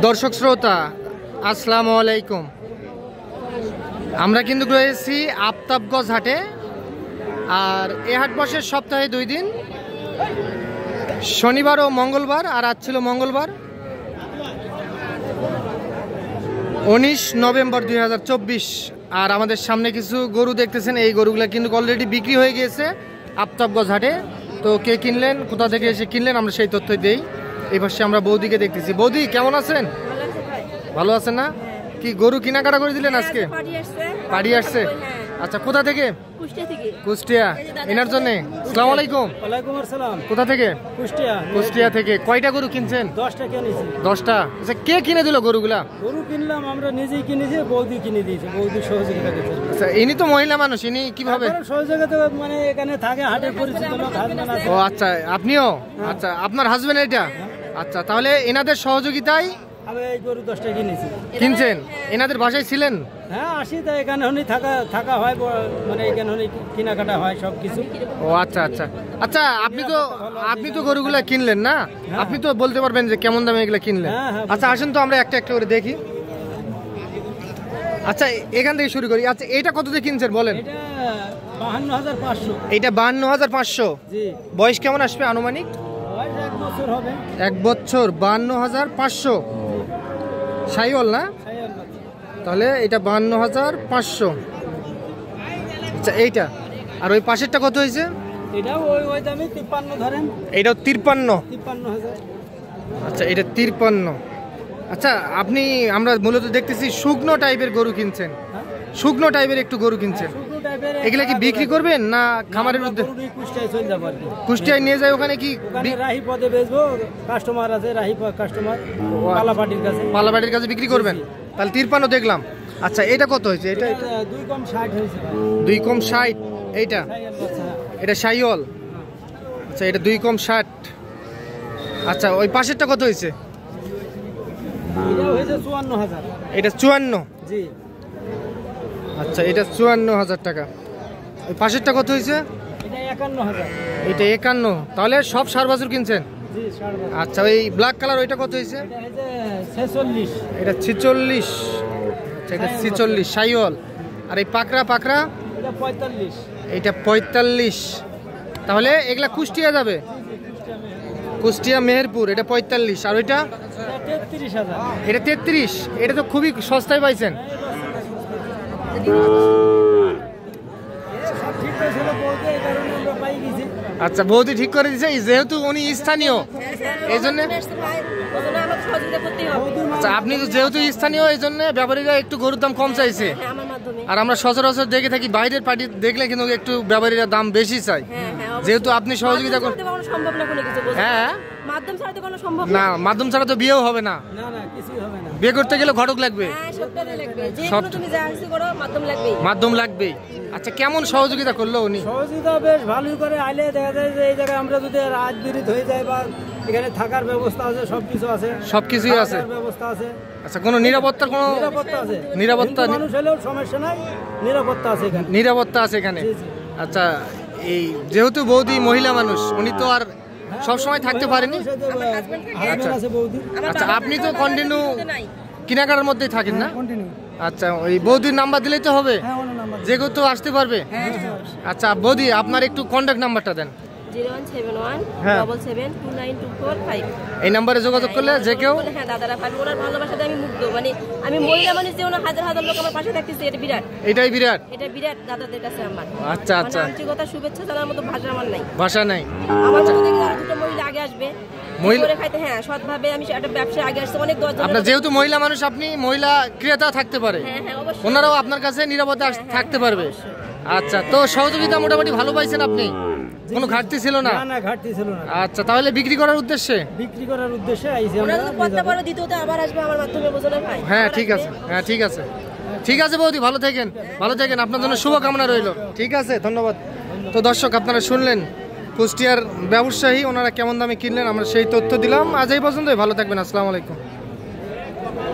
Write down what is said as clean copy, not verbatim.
দর্শক শ্রোতা আসসালামু আলাইকুম। আমরা কিন্তু রয়েছি আফতাবগঞ্জ হাটে, আর এই হাট বসে সপ্তাহে 2 দিন, শনিবার ও মঙ্গলবার। আর আজ ছিল মঙ্গলবার, 19 নভেম্বর 2024। আর আমাদের সামনে কিছু গরু দেখতেছেন, এই গরুগুলো কিন্তু অলরেডি বিক্রি হয়ে গিয়েছে আফতাবগঞ্জ হাটে। তো কে কিনলেন, কোথা থেকে এসে কিনলেন, আমরা সেই তথ্য দেই। এই পাশে আমরা বৌদিকে দেখতেছি। বৌদি কেমন আছেন? ভালো আছেন না? কি গরু কেনাকাটা করে দিলেন আজকে? পাড়ি আসছে। আচ্ছা, কোথা থেকে? কুষ্টিয়া। এনার জন্য আসসালামু আলাইকুম। ওয়ালাইকুম আসসালাম। কোথা থেকে? কুষ্টিয়া থেকে। কয়টা গরু কিনছেন? 10টা কিনেছি। 10টা। আচ্ছা, কে কিনে দিল গরুগুলা? গরু কিনলাম আমরা, নিজেই কিনেছি, বৌদি কিনে দিয়েছে, বৌদি সহযোগিতা করেছে। আচ্ছা, ইনি তো মহিলা মানুষ, ইনি কিভাবে সহযোগিতা? মানে এখানে থাকে, হাটের পরিচিত লোক, হাজবেন্ড আছে। ও আচ্ছা, আপনিও? আচ্ছা, আপনার হাজবেন্ড এটা? আচ্ছা, তাহলে এনাদের সহযোগিতায় আমি এই গরু 10টা কিনেছি। কিনছেন? এনাদের বাসায় ছিলেন? হ্যাঁ, আসি তো এখানে হনি থাকা হয়, মানে এখানে হনি কেনাকাটা হয় সবকিছু। ও আচ্ছা আচ্ছা আচ্ছা, আপনি তো গরুগুলা কিনলেন না, আপনি তো বলতে পারবেন যে কেমন দামে এগুলা কিনলেন? আচ্ছা, আসেন তো আমরা একটা একটা করে দেখি। আচ্ছা, এখান থেকে শুরু করি। আচ্ছা, এটা কত দিয়ে কিনছেন বলেন? এটা 52,500। এটা 52,500। জি। বয়স কেমন আসবে আনুমানিক? বয়স 1 বছর হবে। 1 বছর। 52,500। শাইওয়াল না? তাহলে এটা 52,500। আচ্ছা, এইটা আর ওই পাশেরটা কত হয়েছে? এটাও ওই দামে 53 ধরেন। এইটাও 53? 53,000। আচ্ছা, এটা 53। আচ্ছা, আমরা মূলত দেখতেছি শুকনো টাইপের গরু কিনছেন, শুকনো টাইপের একটু গরু কিনছেন। এগুলা কি বিক্রি করবেন না খামারের উদ্দেশ্যে? কুষ্টিয়ায় চলে যাবো আর কি। কুষ্টিয়ায় নিয়ে যায়, ওখানে কি রাহি পদে বেচবো, কাস্টমার আছে, রাহি কাস্টমার, পালাপাটির কাছে। পালাবাড়ির কাছে বিক্রি করবেন? তাহলে 53 দেখলাম। আচ্ছা, এটা কত হয়েছে? এটা 2 কম 60 হয়েছে। 2 কম 60। এইটা এটা শাইওয়াল। আচ্ছা, এটা 2 কম 60। আচ্ছা, ওই পাশেরটা কত হয়েছে? এটা হয়েছে 54,000। এটা 54? জি। আচ্ছা, এটা 54,000 টাকা। ওই পাশেরটা কত হয়েছে? এটা 51,000। এটা 51। তাহলে সব সার বাছুর কিনছেন? জি, সার বাছুর। আচ্ছা, ওই ব্ল্যাক কালার ওইটা কত হয়েছে? এটা হয়েছে 46। এটা 46। আচ্ছা, এটা 46 শাইওয়াল। আর এই পাকড়া এটা 45। এইটা 45। তাহলে এগুলা কুষ্টিয়া যাবে? কুষ্টিয়া মেহেরপুর। এটা 45। আর ওইটা? 33,000। এটা 33। এটা তো খুবই সস্তায় পাইছেন। আচ্ছা, বৌদি ঠিক করে দিছে, যেহেতু উনি স্থানীয় এই জন্য। আচ্ছা, আপনি তো যেহেতু স্থানীয় এই জন্য ব্যাপারীরা একটু গরুর দাম কম চাইছে। আর আমরা সচরাচর দেখে থাকি বাইরের পার্টি দেখলে কিন্তু একটু ব্যাপারীরা দাম বেশি চাই, যেহেতু আপনি সহযোগিতা করেন। হ্যাঁ, না, মাধ্যম ছাড়া তো বিয়েও হবে না। বিয়ে করতে গেলে ঘটক লাগবে, মাধ্যম লাগবেই। আচ্ছা, কেমন সহযোগিতা করলো উনি? সহযোগিতা বেশ ভালোই করে। আইলে দেখা যায় যে এই জায়গায় আমরা যদি রাত বিরিত হয়ে যায়, বা এখানে থাকার ব্যবস্থা আছে, সবকিছু আছে, সবকিছুই আছে, ব্যবস্থা আছে। আচ্ছা, কোনো নিরাপত্তার কোনো নিরাপত্তা আছে? নিরাপত্তা মানুষ হলেও সমস্যা নাই, নিরাপত্তা আছে এখানে। নিরাপত্তা আছে এখানে। আচ্ছা, এই যেহেতু বৌদি মহিলা মানুষ, উনি তো আর সব সময় থাকতে পারেনি। আচ্ছা, আপনি তো কন্টিনিউ কেনাকাটার মধ্যেই থাকেন না? আচ্ছা, ওই বৌদির নাম্বার দিলেই তো হবে, যে কেউ তো আসতে পারবে। আচ্ছা, বৌদি আপনার একটু কন্ট্যাক্ট নাম্বারটা দেন। 0171772924 এই নাম্বারে যোগাযোগ করলে যে কেউ। হ্যাঁ দাদারা পারবে, ওনার ভালোবাসাতে আমি মুগ্ধ। মানে আমি মহিলা মানুষ যে ওনার হাজার হাজার লোক আমার পাশে থাকতেছে, এটা বিরাট। এটাই বিরাট। এটা বিরাট দাদাদের কাছে আমার। আচ্ছা আচ্ছা, আন্তরিকতা, শুভেচ্ছা জানার মতো ভাষা আমার নাই, ভাষা নাই। আমার সাথে দেখি আর দুটো মহিলা আগে আসবে করে খাইতে। হ্যাঁ, সৎভাবে আমি একটা ব্যবসা আগে আসছে অনেক দরজা। আপনার যেহেতু মহিলা মানুষ, আপনি মহিলা ক্রেতা থাকতে পারে, ওনারাও আপনার কাছে নিরাপদে থাকতে পারবে। আচ্ছা, তো সহযোগিতা মোটামুটি ভালো পাইছেন আপনি? কোনো ঘাটতি ছিল না? না, ঘাটতি ছিল না। আচ্ছা, তাহলে বিক্রি করার উদ্দেশ্যে আইছি আমরা। আবার আসবে আমার মাধ্যমে, বোঝানো ভাই। হ্যাঁ, ঠিক আছে। হ্যাঁ, ঠিক আছে, ঠিক আছে বৌদি, ভালো থাকেন, ভালো থাকেন, আপনার জন্য শুভকামনা রইল। ঠিক আছে, ধন্যবাদ। তো দর্শক, আপনারা শুনলেন কুষ্টিয়ার ব্যবসায়ী ওনারা কেমন দামে কিনলেন, আমরা সেই তথ্য দিলাম। আজ এই পর্যন্তই, ভালো থাকবেন, আসসালামু আলাইকুম।